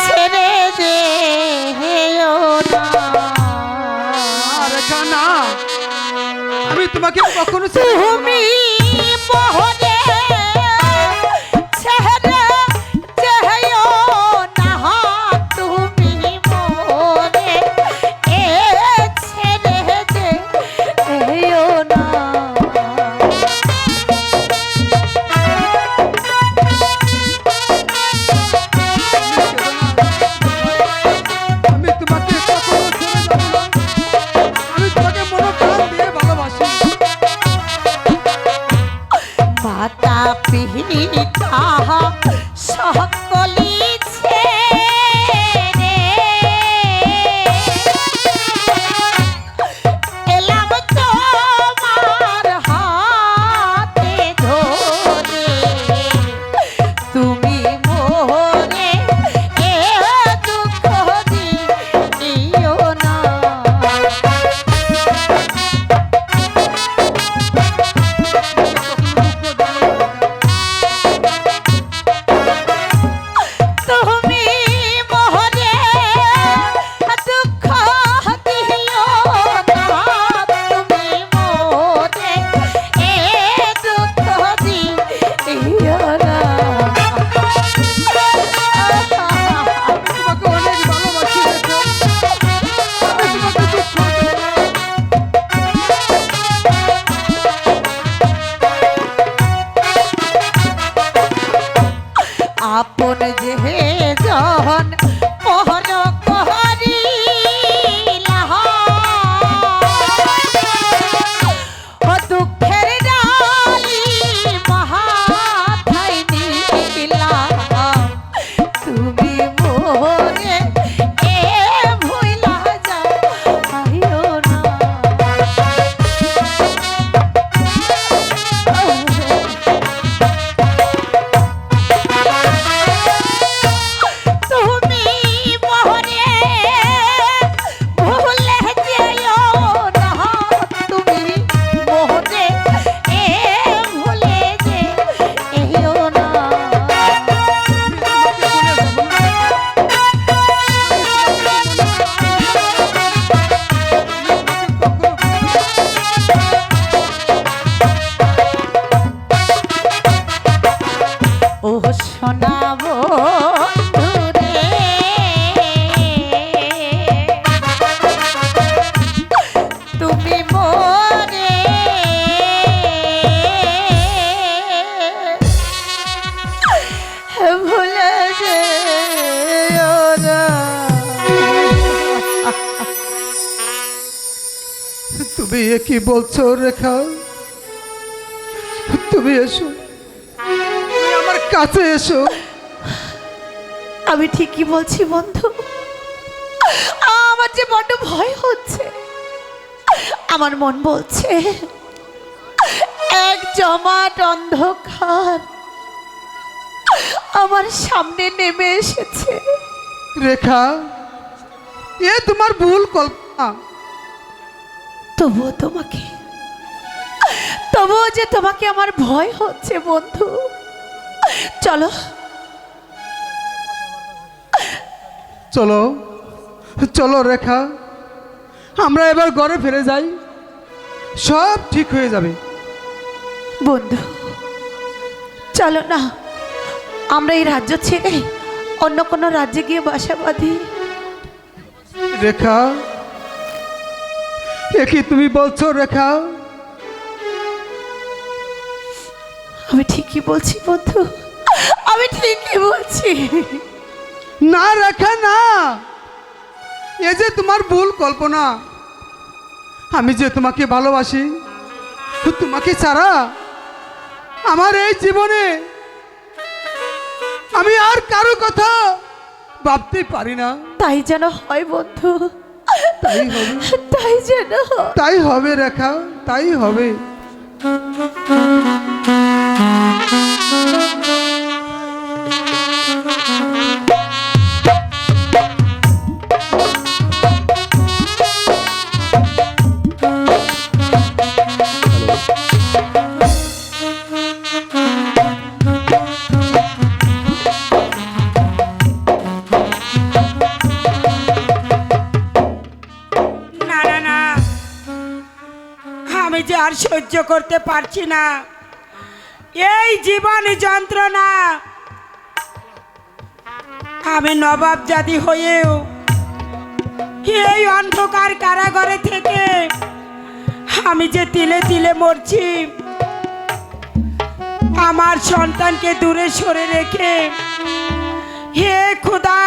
ছেড়ে যেও না। রেখা না, আমি তোমাকে কখনো ছেড়ে দেব না। তুমি মোহরে ছেড়ে যেও না, তুমি মোহরে ছেড়ে যেও না। আমি তোমাকে কখনো ছেড়ে দেব না। আমি তোমাকে মনোপ্রাণ দিয়ে ভালোবাসি। মাতা পিতা সকলি ছেড়ে এলাম তোমার হাতে ধরে, তুমি মোরে দুঃখ দিও না। তুমি মোহরে দুঃখ দিও না, তুমি মোরে দুঃখ দিও না। তোমাকে অনেক ভালোবাসি রেখা। আমি তোমাকে দুঃখ দেব না। আপন যে জন মোহর করিলা, ও দুঃখের ডালি মাথায় নিলা, তুমি মোরে ভুইলা যাইও না। তুমি মোহরে ভুলে যেও না, তুমি মোহরে ভুলে যেও না। তোমাকে ভুলে যাব না। ও শোনাবো দূরে, তুমি মোরে ভুলে যেও না। তুমি এ কি বলছো রেখা? তুমি এসো, তুমি আমার কাছে এসো। আমি ঠিকই বলছি বন্ধু, আমার যে বড্ড ভয় হচ্ছে। আমার মন বলছে এক জমাট অন্ধকার আমার সামনে নেমে এসেছে। রেখা, এ তোমার ভুল কল্পনা। তবুও যে তোমাকে আমার ভয় হচ্ছে বন্ধু। চলো চলো চলো রেখা, আমরা এবার ঘরে ফিরে যাই, সব ঠিক হয়ে যাবে। বন্ধু, চলো না আমরা এই রাজ্য ছেড়ে অন্য কোনো রাজ্যে গিয়ে বাসা বাঁধি। রেখা, এ কি তুমি বলছো রেখা? আমি ঠিকই বলছি বন্ধু, আমি ঠিকই বলছি। না রেখা না, এ যে তোমার ভুল কল্পনা। আমি যে তোমাকে ভালোবাসি, তোমাকে ছাড়া আমার এই জীবনে আমি আর কারো কথা ভাবতে পারি না। তাই যেন হয় বন্ধু, তাই হবে, তাই যেন হয়। তাই হবে রেখা, তাই হবে। যে আর সহ্য করতে পারছি না এই জীবন যন্ত্রণা। আমি নবাব জাদি হয়েও এই অন্ধকার কারাগারে থেকে আমি যে তিলে তিলে মরছি, আমার সন্তানকে দূরে সরে রেখে, হে খোদা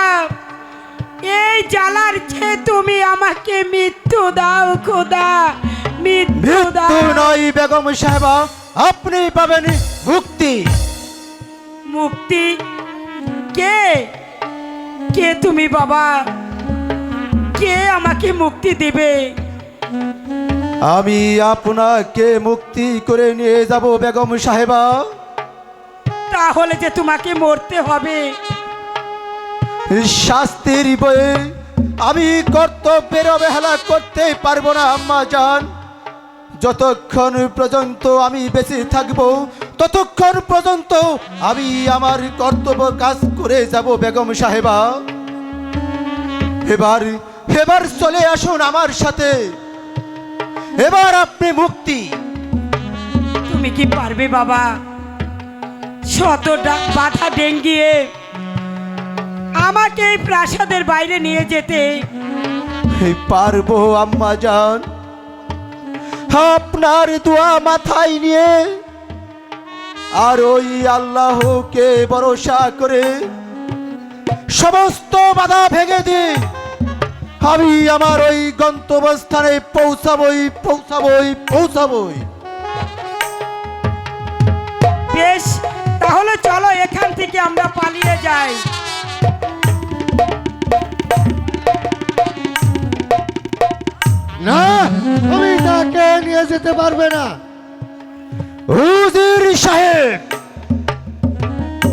এই জ্বালার যে তুমি আমাকে মৃত্যু দাও খোদা, মৃত্যু দাও। মৃত্যু নয় বেগম সাহেবা, আপনি পাবেন মুক্তি। মুক্তি? কে কে তুমি বাবা? কে আমাকে মুক্তি দিবে? আমি আপনাকে মুক্তি করে নিয়ে যাব বেগম সাহেবা। তাহলে যে তোমাকে মরতে হবে। শাস্তির বয়ে আমি কর্তব্যের অবহেলা করতে পারবো না আম্মা জান। যতক্ষণ পর্যন্ত আমি বেঁচে থাকব ততক্ষণ পর্যন্ত আমি আমার কর্তব্য কাজ করে যাব বেগম সাহেবা। এবার এবার চলে আসুন আমার সাথে, এবার আপনি মুক্তি। তুমি কি পারবে বাবা শত বাধা ডেঙ্গিয়ে আমাকে এই প্রাসাদের বাইরে নিয়ে যেতে? পারবো আম্মা জান, আপনার দোয়া মাথায় নিয়ে আর ওই আল্লাহকে ভরসা করে সমস্ত বাধা ভেঙে দিয়ে আমি আমার ওই গন্তব্যস্থানে পৌঁছাবই পৌঁছাবই পৌঁছাবই। বেশ, তাহলে চলো এখান থেকে আমরা পালিয়ে যাই। না, তুমি তাকে নিয়ে যেতে পারবে না। হুজুর সাহেব,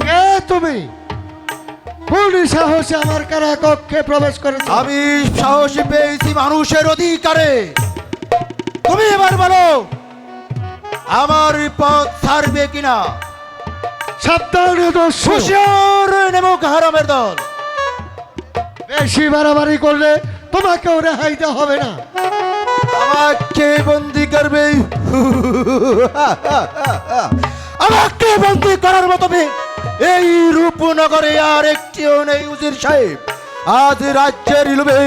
কে তুমি? কোন সাহসে আমার কারাকক্ষে প্রবেশ করেছো? আমি সাহস পেয়েছি মানুষের অধিকারে। তুমি এবার বলো আমার পথ ছাড়বে কিনা? সাবধানে দস্যু, হুশিয়ার নেমুক হারামের দল। বেশি বাড়াবাড়ি করলে তোমাকেও রেহাই দেওয়া হবে না। আমাকে বন্দি করবে? আমাকে বন্দি করার মতো এই রূপনগরে আর একটিও নেই উজির সাহেব। আজ রাজ্যের লোভে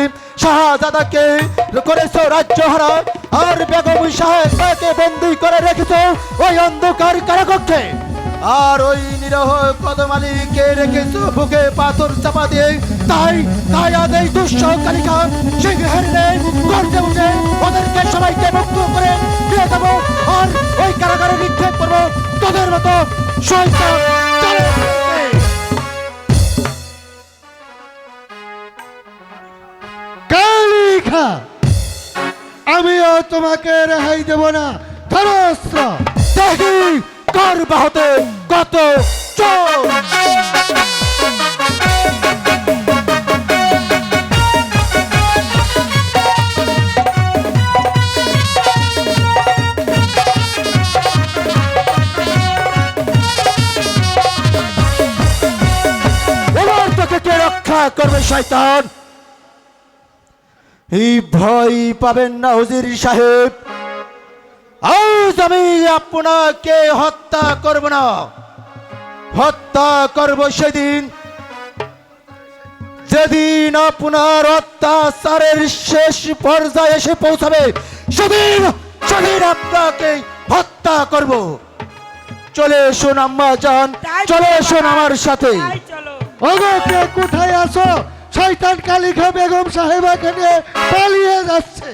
শাহজাদাকে করেছো রাজ্যহারা, আর বেগম সাহেবকে বন্দি করে রেখেছো ওই অন্ধকার কারাকক্ষে। আর ওই নিরহ কদম আলীকে রেখেছো বুকে পাথর চাপা দিয়ে। তাই তাই আজ এই দুঃস কালিকা সিংহের নেই গর্জে উঠে ওদেরকে সবাইকে মুক্ত করে দিয়ে যাবো, আর ওই কারাগারে নিক্ষেপ করবো তোদের মতো শয়তান। কালিখা, আমিও তোমাকে রেহাই দেব না। ধরো অস্ত্র। দেখি কার বাহতে কত চোর। এবার তোকে কে রক্ষা করবে শয়তান? এই ভয় পাবেন না হুজুর সাহেব, আজ আমি আপনাকে হত্যা করব না, হত্যা করব সেদিন যেদিন আপনার অত্যাচারের শেষ পর্যায়ে এসে পৌঁছাবে। সেদিন সেদিন আপনাকে হত্যা করব। চলে এসুন আম্মা জান, চলে এসুন আমার সাথে। তাই চলো। ওগো, কে কোথায় আছো? শয়তান কালিখা বেগম সাহেবাকে নিয়ে পালিয়ে যাচ্ছে।